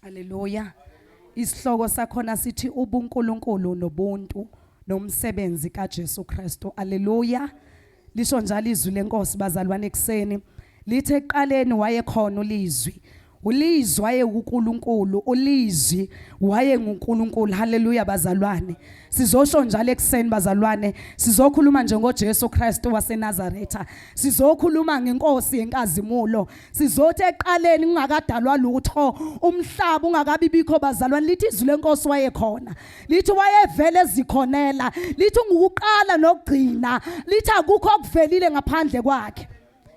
Haleluya. Isihloko sakhona sithi ubuNkulunkulu nobuntu nomsebenzi kaJesu Kristu. Haleluya. Lisho njalo izwi lenkosi bazalwane ekseni. Lithe eqaleni wayekhona ulizwi. Ulizwi waye uNkulunkulu, ulizwi waye nguNkulunkulu. Haleluya bazalwane. Sizosho njalo ekseni bazalwane, sizokhuluma nje ngoJesu Kristu waseNazaretha. Sizokhuluma ngenkosi yenkazimulo. Sizothi eqaleni kungakadalwa lutho, umhlaba ungakabi bikho bazalwane. Lithi izwi lenkosi wayekhona. Lithi wayevele ezikhonela. Lithi ngukuqala nokugcina. Lithi akukho okuvelile ngaphandle kwakhe.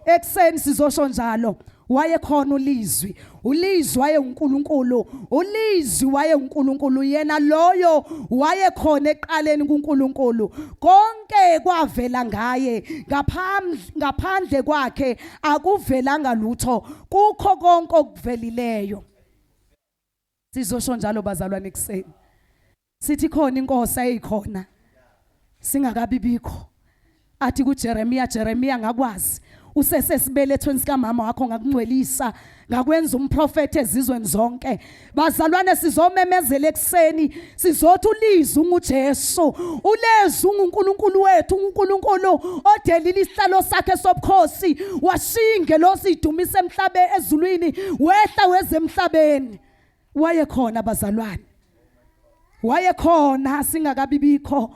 Ekseni sizosho njalo. Wayekhona ulizwi. Ulizwi waye uNkulunkulu. Ulizwi waye uNkulunkulu. Yena loyo wayekhona eqaleni kuNkulunkulu. Konke kwavela ngaye. Ngaphandle kwakhe akuvelanga lutho. Kukho konke okuvelileyo. Sizosho njalo bazalwane ekseni. Sithi khona inkosi ayikhona singakabi bikho. Athi kuJeremiya ngakwazi usesesibelethweni sika mama wakho ngakungcwelisa ngakwenza umprofeti ezizweni zonke. Bazalwane sizomemezela ekseni sizothi ulizwi nguJesu, ulezwi nguNkulunkulu wethu, uNkulunkulu odelile isihlalo sakhe sobukhosi, washinge lo sidumise emhlabeni ezulwini, wehla wezemhlabeni. Wayekhona bazalwane. Wayekhona singakabi bikho.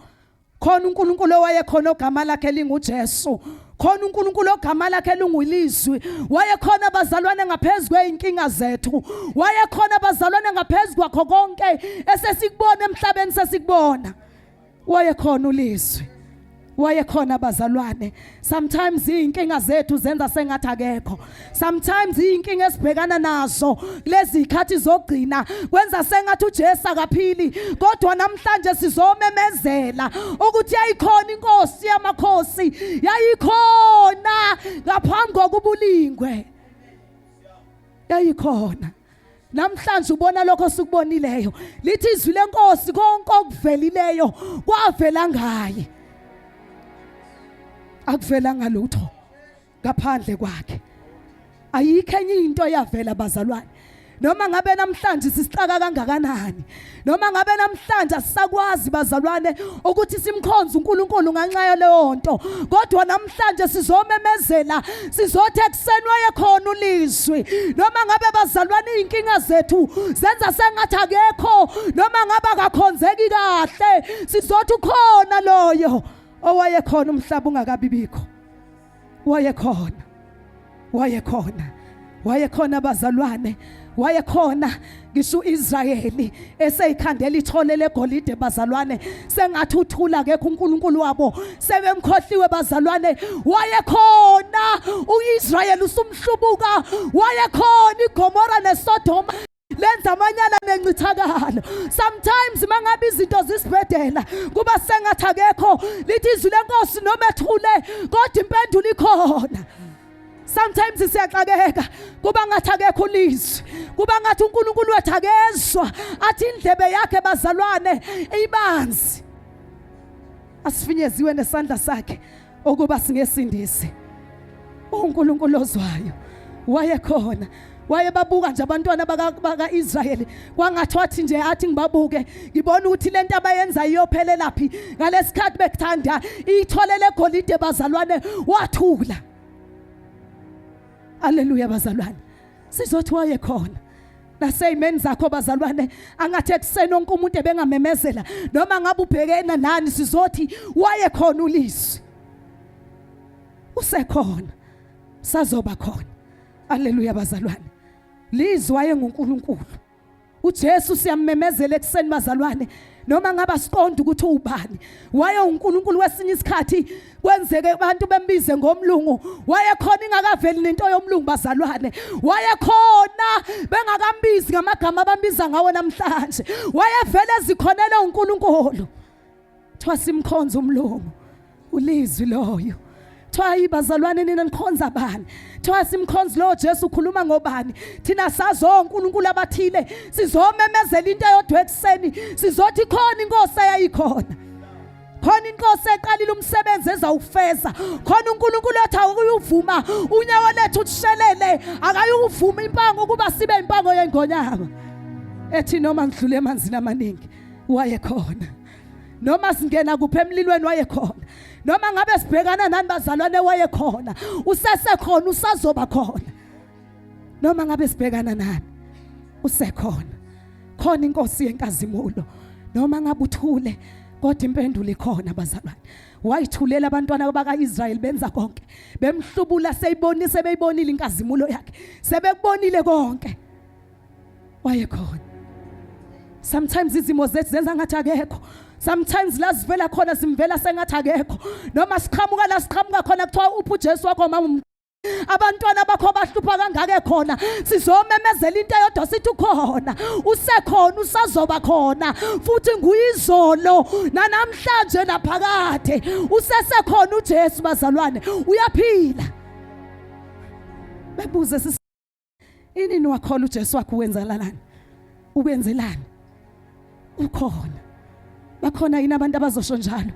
Khona uNkulunkulu owayekhona ogama lakhe linguJesu. Khona uNkulunkulu ogama lakhe lingulizwi. Wayekhona bazalwane ngaphezulu kweinkinga zethu. Wayekhona bazalwane ngaphezulu kwakho konke esesikubona emhlabeni sesikubona. Wayekhona ulizwi. Wayekhona bazalwane. Sometimes inkinga zethu zenza sengathi akekho. Sometimes inkinga esibhekana nazo lezi ikhathi zogcina kwenza sengathi uJesu akaphili. Kodwa namhlanje sizomemezela ukuthi yayikhona inkosi yamakhosi, yayikhona ngaphambi kokubulingwe. Yayikhona. Namhlanje ubona lokho sikubonileyo. Lithi izwi lenkosi konke okuvelileyo kwavela ngaye. Akuvelanga lutho ngaphandle kwakhe. Ayikho enye into yavela bazalwane. Noma ngabe namhlanje sisixaka kangakanani, noma ngabe namhlanje asisakwazi bazalwane ukuthi simkhonze uNkulunkulu ngenxa yaleyo nto, kodwa namhlanje sizomemezela sizothi ekseni wayekhona ulizwi. Noma ngabe bazalwane inkinga zethu zenza sengathi akekho, noma ngabe akakhonzeki kahle, sizothi ukhona loyo owayekhona umhlaba ungakabi bikho. Wayekhona. Wayekhona bazalwane. Wayekhona ngisho uIsrayeli eseyikhandela ithole legolide bazalwane sengathi uthula akekho uNkulunkulu wabo sebemkhohliwe bazalwane. Wayekhona uIsrayeli usumhlubuka. Wayekhona iGomora neSodoma lenza amanyala nencithakalo. Sometimes mangabe izinto zisibhedela kuba sengathi akekho. Lithi izwi lenkosi noma ethule kodwa impendulo ikhona. Sometimes siyaxakeka kuba ngathi akekho ulizwi, kuba ngathi uNkulunkulu wethu akezwa, athi indlebe yakhe bazalwane ibanzi, asifinyeziwe nesandla sakhe ukuba singesindise. uNkulunkulu ozwayo wayekhona. Wayebabuka nje abantwana baka-Israyeli kwangathi wathi nje athi ngibabuke ngibona ukuthi lento abayenza iyophelela laphi. Ngalesikhathi bekuthanda itholele golide bazalwane wathula. Haleluya bazalwane. Sizothi wayekhona. Naseyimeni zakho bazalwane angathi ekseni wonke umuntu ebengamemezela noma ngabe ubhekena nani sizothi wayekhona ulizwi. Usekhona. Sazoba khona. Haleluya bazalwane. Lizwi waye nguNkulunkulu. uJesu siyamemezela ekseni bazalwane noma ngaba siqonda ukuthi ubani. Waye uNkulunkulu wesinye isikhathi kwenzeke abantu bembize ngomlungu. Wayekhona ingakaveli nento yomlungu bazalwane. Wayekhona bengakambizi ngamagama abambiza ngawo namhlanje. Wayevele ezikhonela uNkulunkulu. Thiwa simkhonza umlungu. Ulizwi loyo. Thiwa bazalwane nina nikhonza bani? Thiwa simkhonza lo Jesu ukhuluma ngobani? Thina sazo uNkulunkulu abathile sizomemezela into eyodwa ekseni sizothi khona inkosi yayikhona. Khona inkosi eqalile umsebenzi ezawufeza. Khona uNkulunkulu othi akuyuvuma unyawo lethu utshelele, akayuvuma impango kuba sibe impango yengonyama. ethi noma ngidlule emanzini amaningi wayekhona, noma singena kuphi emlilweni wayekhona, noma ngabe sibhekana nani bazalwane wayekhona, usesekhona, usazoba khona. Noma ngabe sibhekana nani usekhona. Khona inkosi yenkazimulo. Noma ngabe uthule kodwa impendulo ikhona bazalwane. Wayithulela abantwana bakaIsrayeli benza konke, bemhlubula seyibonise beyibonile inkazimulo yakhe, sebekubonile konke. Wayekhona. Sometimes izimo zethu zenza ngathi akekho. Sometimes la sivela khona simvela sengathi akekho. Noma siqhamuka la siqhamuka khona kuthiwa uphu Jesu wakho mama, abantwana bakho bahlupha kangaka khona, sizomemezela into eyodwa sithi ukhona, usekhona, usazoba khona, futhi nguyizolo nanamhlanje naphakade usesekhona uJesu bazalwane, uyaphila. Bebuze inini wakhola uJesu wakho wenzalalani? Ubenzelani? Ukhona. Bakhona yini abantu abazosho njalo?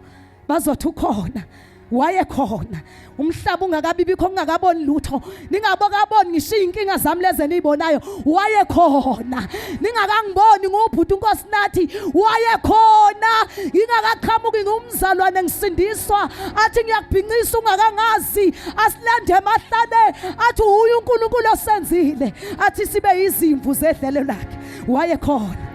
Bazothi ukhona. Wayekhona. Umhlaba ungakabibikho, ungakaboni lutho, ningabokaboni ngisho inkinga zami leze nizibonayo, wayekhona. Ningakangiboni ngubhuti uNkosi nathi, wayekhona. Ingakaqhamuki ngumzalwane ngisindiswa athi ngiyakubhincisa ungakangazi, asilande emahlane athi uyu uNkulunkulu osenzile, athi sibe izimvu zedlelo lakhe. Wayekhona.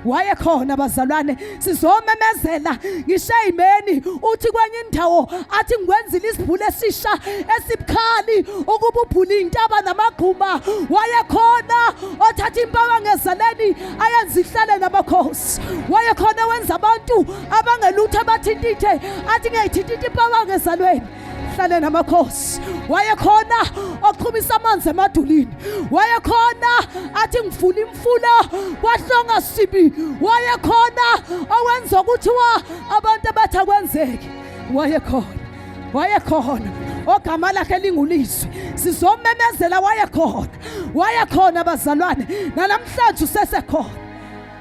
Wayekhona bazalwane, sizomemezela ngisho eyimeni uthi kwenye indawo athi ngikwenzile isibhule esisha esibukhali ukuba uphule intaba namagquma. Wayekhona othatha impawu ngezaleni ayenza ihlale namakhosi. Wayekhona wenza abantu abangelutho abathintithe athi ngiyithintithe impawu ngezalweni hlale namakhosi. Wayekhona oqhubisa amanzi emadulini. Wayekhona athi ngivula imfula kwahlonga sibi. Wayekhona owenza ukuthi abantu abathi akwenzeki. Wayekhona. Wayekhona ogama lakhe lingulizwi. Sizomemezela wayekhona. Wayekhona bazalwane, namhlanje usesekhona.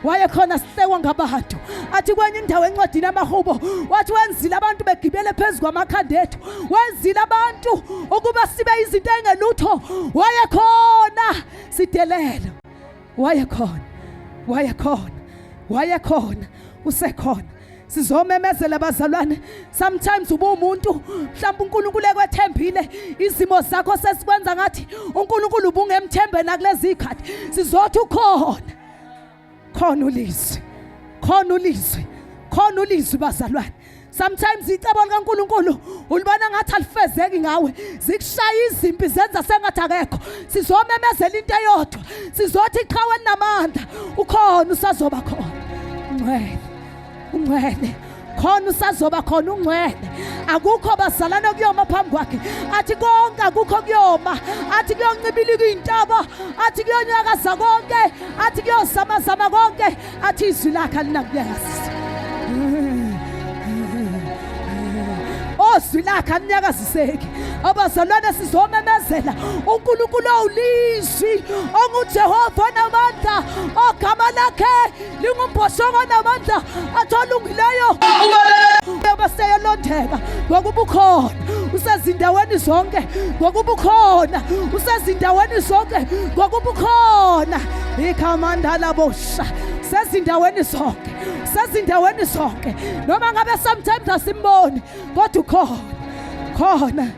Wayekhona sihlekwa ngabantu athi kwenye indawo encwadini amahubo wathi wenzile abantu begibele phezulu kwamakhanda ethu, wenzile abantu ukuba sibe izinto engelutho. Wayekhona sidelela. Wayekhona. Wayekhona. Wayekhona. Usekhona. Sizomemezela bazalwane. Sometimes uba umuntu mhlawumbe uNkulunkulu ekwethembile, izimo zakho sesikwenza ngathi uNkulunkulu ubungemthembe nakulezi ikhathi. Sizothi ukhona. Khona ulizwi. Khona ulizwi. Khona ulizwi bazalwane. Sometimes icebo likaNkulunkulu ulibona ngathi alifezeki ngawe, zikushaya izimpi zenza sengathi akekho. Sizomemezela into eyodwa, sizothi iqhawe namandla, ukhona usazoba khona. Ungcwele. Ungcwele. Khona usazoba khona ungcwele. Akukho bazalwane kuyoma phambi kwakhe, athi konke akukho kuyoma, athi kuyoncibilika intaba, athi kuyonyakaza konke, athi kuyozamazama konke, athi izwi lakhe alinakunyakazisa. Ozwi lakhe alinyakaziseki. Abazalwane sizomemezela uNkulunkulu ulizwi onguJehova onamandla, ogama lakhe lingumbhoshongo onamandla, atholungileyo baseyolondeka ngokuba ukhona. Usezindaweni zonke ngokuba ukhona. Usezindaweni zonke ngokuba ukhona. Ikhamanda labosha sezindaweni zonke. Sezindaweni zonke. Noma ngabe sometimes asimboni kodwa ukhona. Khona.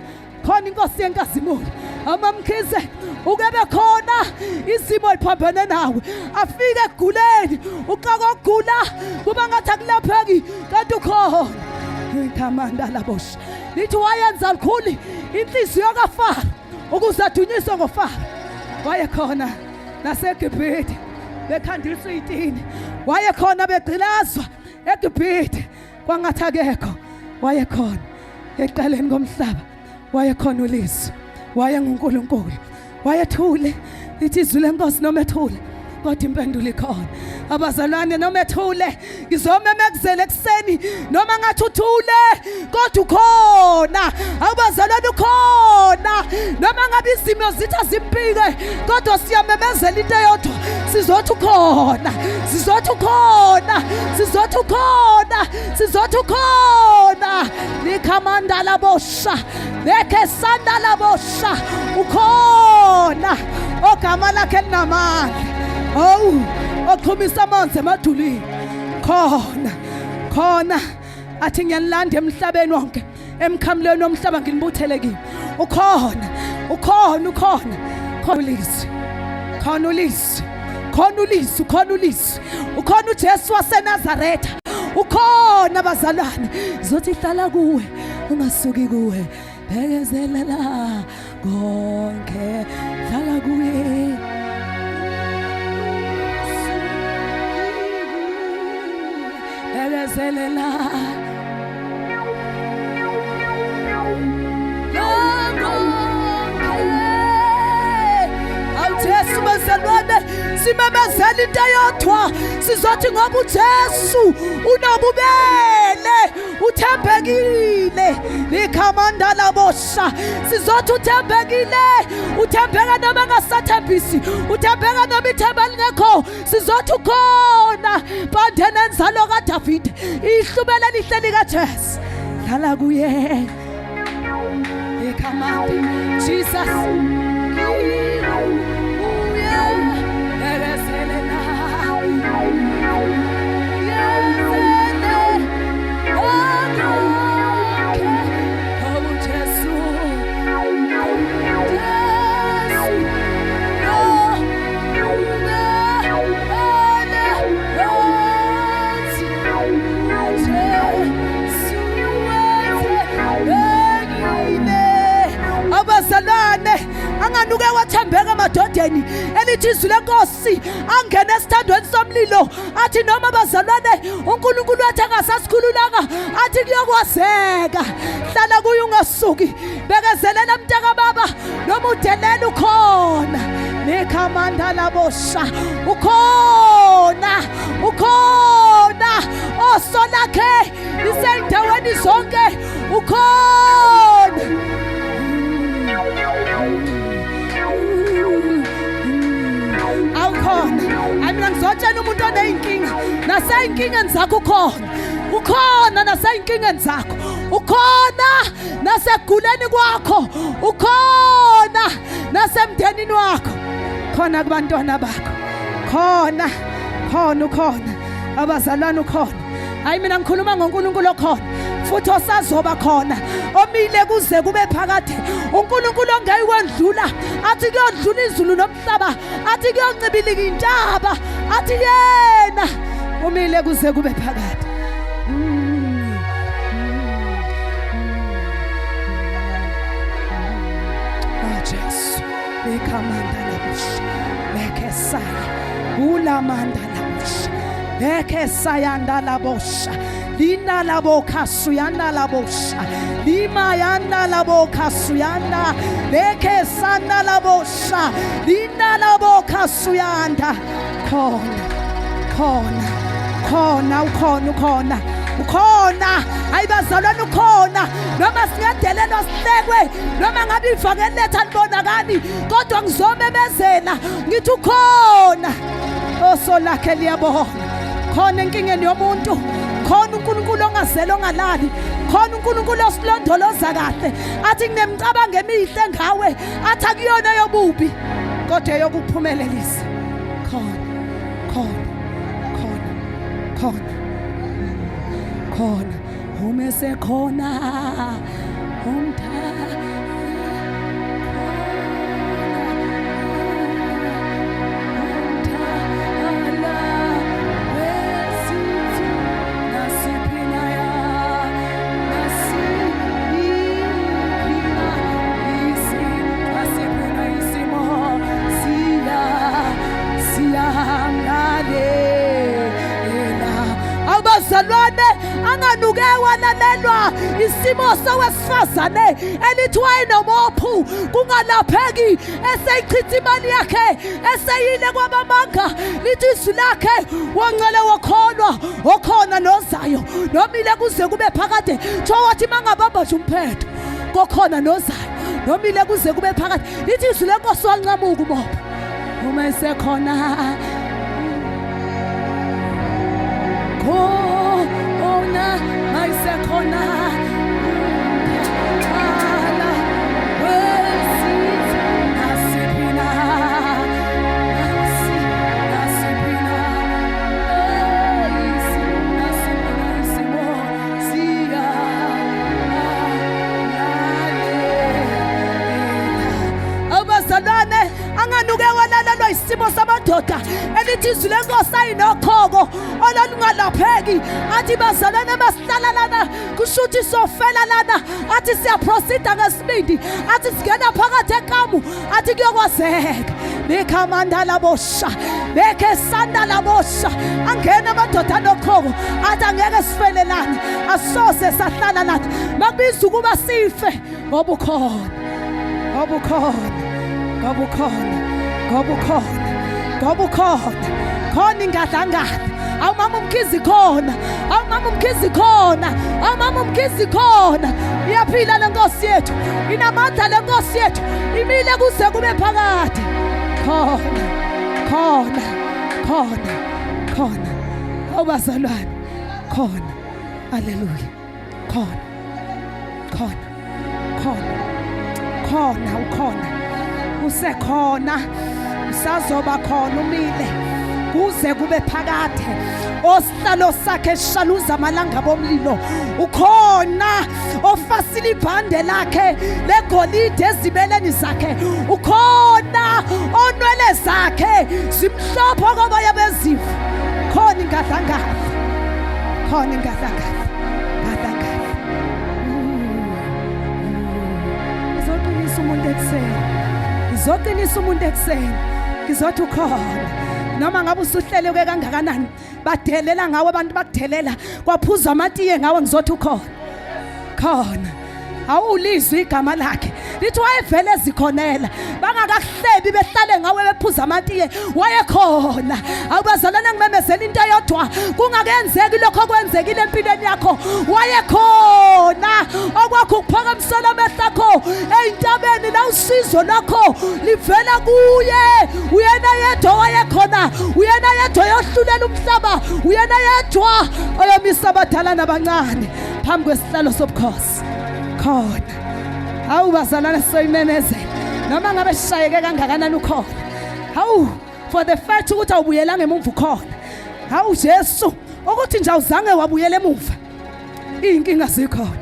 Khona inkosi yenkazimulo. Amamkhize ukebe khona izimo liphambene nawe, afike eguleni uqaka ukugula kuba ngathi akulapheki kanti ukhona. Ikhamanda labosha lithi wayenza likhulu inhliziyo kaFaro ukuze adunyiswe ngoFaro. Wayekhona naseGibhithe bekhandiliswa izitini. Wayekhona begqilazwa eGibhithe kwangathi akekho. Wayekhona eqaleni komhlaba. Wayekhona ulizwi. WayenguNkulunkulu. Wayethule lithi izwi lenkosi noma ethule kodwa impendulo ikhona. Abazalwane noma ethule ngizomemezela ekseni noma ngathi uthule kodwa ukhona. Abazalwane ukhona. Noma ngabe izimo zitha zimpike kodwa siyamemezela into eyodwa, sizothi ukhona. Sizothi ukhona. Sizothi ukhona. Sizothi ukhona. Likhamanda labosha lekhe sanda labosha ukhona. Ogama lakhe linamandla. Oh, oqhumisa amanzi emadulini. Khona athi ngiyanilanda emhlabeni wonke, emkhamlweni womhlaba nginibuthele kimi. Ukhona ulizwi. Ukhona uJesu waseNazaretha. Ukhona bazalwane, zothi hlala kuwe, ungasuki kuwe. Bekezelela konke, hlala kuwe. Bekezelela Jesu bazalwane, simemezela into eyodwa sizothi ngoba uJesu unobubele, uthembekile, likamanda labosha. Sizothi uthembeka noma ngasathembisi, uthembeka noma ithemba lingekho. Sizothi ukhona bandene enzalo kaDavide, ihlubela lihle likaJesu, hlala kuye. Likamanda Jesus. Anganuke wathembeka emadodeni elithi izwi lenkosi angene esithandweni somlilo. Athi noma bazalwane uNkulunkulu wathi angasasikhululanga, athi kuyokwazeka. Hlala kuye ungasuki, bekezelela mntaka baba noma udelela. Ukhona likamanda labosha, ukhona oso lakhe liseyindaweni zonke. Ukhona mina ngizotshela umuntu oneyinkinga, nasey'inkingeni zakho ukhona nasey'inkingeni zakho, ukhona naseguleni kwakho, ukhona nasemndenini wakho, khona kubantwana bakho, khona abazalwane. Ukhona, hayi mina ngikhuluma ngoNkulunkulu okhona futhi osazoba khona, omile kuze kube phakade. uNkulunkulu ongayikwendlula, athi kuyondlula izulu nomhlaba, athi kuyoncibilika intaba, athi yena umile kuze kube phakade. Jesu bekamanda labusha, bekesaya ulamanda labusha, bekesayanda labosha, lina laboka suyanda labosha, lima yanda laboka suyanda, bekesanda labosha, lina laboka suyanda. Ukhona ayibazalwane, ukhona noma singadelelwa sihlekwe, noma ngabe ivangeli lethu alibonakali, kodwa ngizomemezela ngithi ukhona oso lakhe liyabona. Khona enkingeni yomuntu, khona uNkulunkulu ongazeli ongalali, khona uNkulunkulu osilondoloza kahle, athi nginemicabango emihle ngawe, athi akuyona yobubi kodwa eyokuphumelelisa. Khona uma sekhona abazalwane anganuke walalelwa isimo sowesifazane elithi wayenomophu kungalapheki, eseyichitha imali yakhe, eseyile kwabamanga, lithi izwi lakhe wangcele wakholwa, okhona nozayo nomile kuze kube phakade. Wathi mangabamba nje umphetho, kokhona nozayo nomile kuze kube phakade, lithi izwi lenkosi wancamuka umophu uma esekhona. Khona mayisekhona ala wesithi nasipina madoda elithi izwi lenkosi ayinokhoko olungalapheki athi bazalwane basihlala lana kusho ukuthi sofela lana athi siyaproceda ngesibindi athi singena phakathi ekamu athi kuyokwazeka bekhamanda labosha beke sanda labosha angena amadoda anokhoko athi angeke sifelelane asose sahlala lana makubiza ukuba sife ngoba ukhona ngoba ukhona ngoba ukhona ngoba ukhona ngoba ukhona khona ingadlangada awumama umkhizi khona awumama umkhizi khona awumama umkhizi khona iyaphila le nkosi yethu inamandla le nkosi yethu imile kuze kube phakade khona khona khona khona awubazalwane khona haleluya khona khona khona khona ukhona usekhona usazoba khona umile kuze kube phakade osihlalo sakhe shaluza amalanga bomlilo ukhona ofasile ibhande lakhe legolide ezibeleni zakhe ukhona onwele zakhe zimhlophe koboya bezimvu khona ingadlangala khona ingadlangala ngadlangala izoqinisa umuntu ekuseni izoqinisa umuntu ekuseni ngizothi ukhona noma ngabe usuhleleke kangakanani badelela ngawe abantu bakudelela kwaphuzwa amatiye ngawe ngizothi ukhona khona awulizwe igama lakhe lithi wayevele ezikhonela bangakakuhlebi behlale ngawe bephuza amatiye wayekhona awubazalana ngimemezela into eyodwa kungakenzeki lokho kwenzekile empilweni yakho wayekhona okwakho ukuphakamisela amehlo akho ey'ntabeni la usizo lakho livela kuye uyena yedwa wayekhona uyena yedwa yohlulela umhlaba uyena yedwa oyomisa abadala nabancane phambi kwesihlalo sobukhosi khona hawu bazalwane soyimemezela noma ngabe sishayeke kangakanani ukhona hawu for the fact ukuthi awubuyelanga emuva ukhona hawu Jesu ukuthi nje awuzange wabuyela emuva iy'nkinga zikhona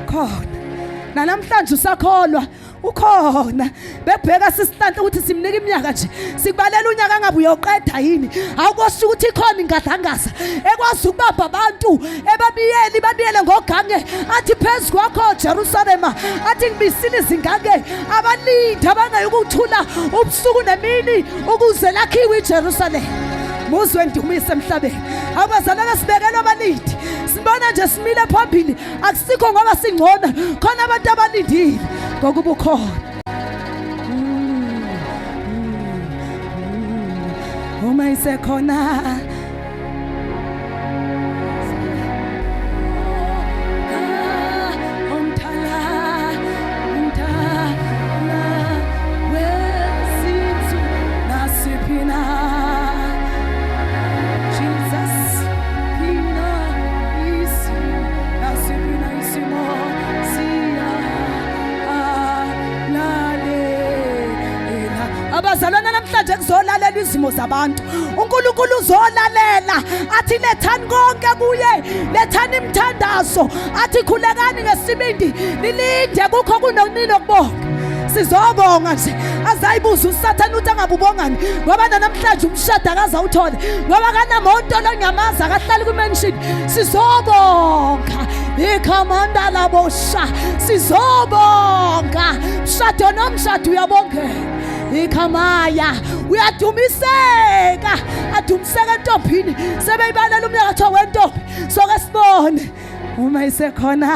khona nanamhlanje usakholwa ukhona bebheka sisihlahla ukuthi simnika iminyaka nje sikubalela unyaka ngabe uyoqeda yini awukosho ukuthi ikhona ingadlangaza ekwazi ukubamba abantu babiyele ngogange athi phezu kwakho Jerusalema athi ngibisile izingane abalindi abangayikuthula ubusuku nemini ukuze lakhiwe iJerusalema muzwe ndumise emhlabeni abazalana sibekela abalindi sibona nje simile phambili akusikho ngoba singcona khona abantu abalindile ngokuba ukhona uma isekhona abazalwana namhlanje kuzolalela izimo zabantu uNkulunkulu uzolalela athi lethani konke kuye lethani imthandazo athi khulekani ngesibindi lilinde kukho kunonini okubonga sizobonga nje azayibuza uSathane uthi angabubongani ngoba namhlanje umshado akazawuthola ngoba kanamonto lonyamaza akahlali kumention sizobonga ikhamanda labosha sizobonga mshado nomshado uyabongela ikhamaya uyadumiseka adumiseka entombini sebeyibalela umnyakatho wentombi soke sibone uma isekhona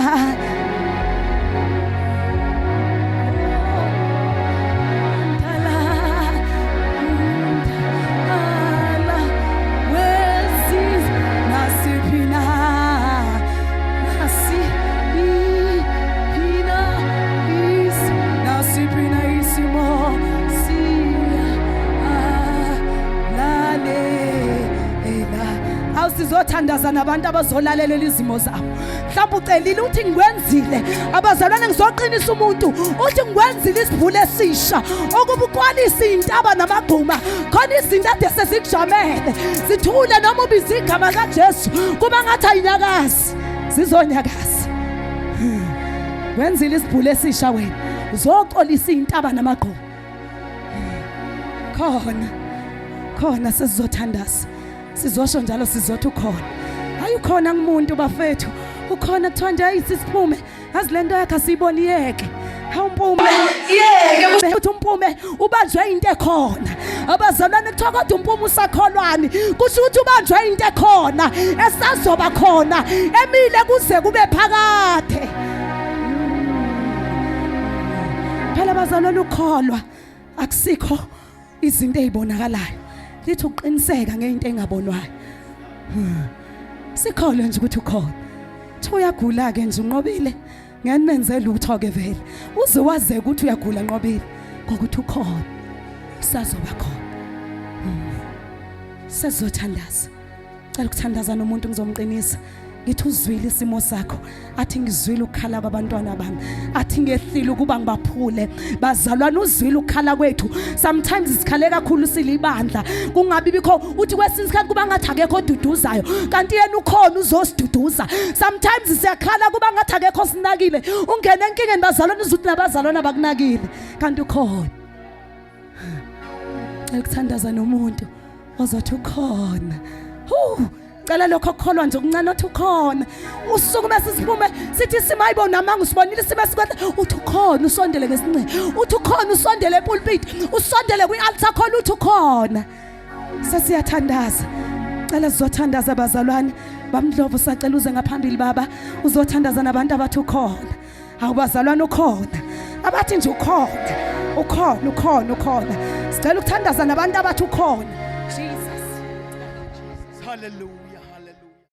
sizothandaza nabantu abazolalela izimo zabo mhlawumbe ucelile uthi ngikwenzile abazalwane ngizoqinisa umuntu uthi ngikwenzile isivule esisha okuba ukwalisa intaba namagquma khona izinto ade sezikujamele sithule noma ubiza igama kaJesu kuba ngathi ayinyakazi zizonyakazi wenzile isivule esisha wena uzoxolisa intaba namagquma khona khona sizothandaza sizosho njalo sizothi ukhona hayi ukhona ngumuntu bafethu ukhona kuthiwa nje ayisiphume azi lento yakhe asiyiboniyeke awumpume yeke uthi umpume ubanjwe into ekhona abazalwane kuthiwa kodwa umpume usakholwani kusho ukuthi ubanjwe into ekhona esazoba khona emile kuze kube phakade phela abazalwane ukholwa akusikho izinto ezibonakalayo lithi uqiniseka ngeinto engabonwayo sikholwe nje ukuthi ukhona uyagula ke nje unqobile ngiyanimenzela utho ke vele uze waze ukuthi uyagula nqobile ngokuthi ukhona sazoba khona sizothandaza cela ukuthandaza nomuntu ngizomqinisa ngithi uzwile isimo sakho athi ngizwile ukukhala kwabantwana bami athi ngehlile ukuba ngibaphule bazalwana uzwile ukukhala kwethu sometimes isikhale kakhulu silibandla kungabi bikho uthi kwesinye isikhathi kuba ngathi akekho oduduzayo kanti yena ukhona uzosiduduza sometimes siyakhala kuba ngathi akekho sinakile ungena enkingeni bazalwana uzuthi nabazalwana bakunakile kanti ukhona ukuthandaza nomuntu ozothi ukhona cela lokho kukholwa nje okuncane othi ukhona usuku mesisiphume sithi simayibona manga usibonile isimo esikwenza uthi ukhona usondele ngesince uthi ukhona usondele epulpit usondele kwi-altar call uthi ukhona sesiyathandaza cela sizothandaza abazalwane bamdlovu sacela uze ngaphambili baba uzothandaza nabantu abathi ukhona awubazalwane ukhona abathi nje ukhona sicela ukuthandaza nabantu abathi ukhona Jesus. Hallelujah, hallelujah.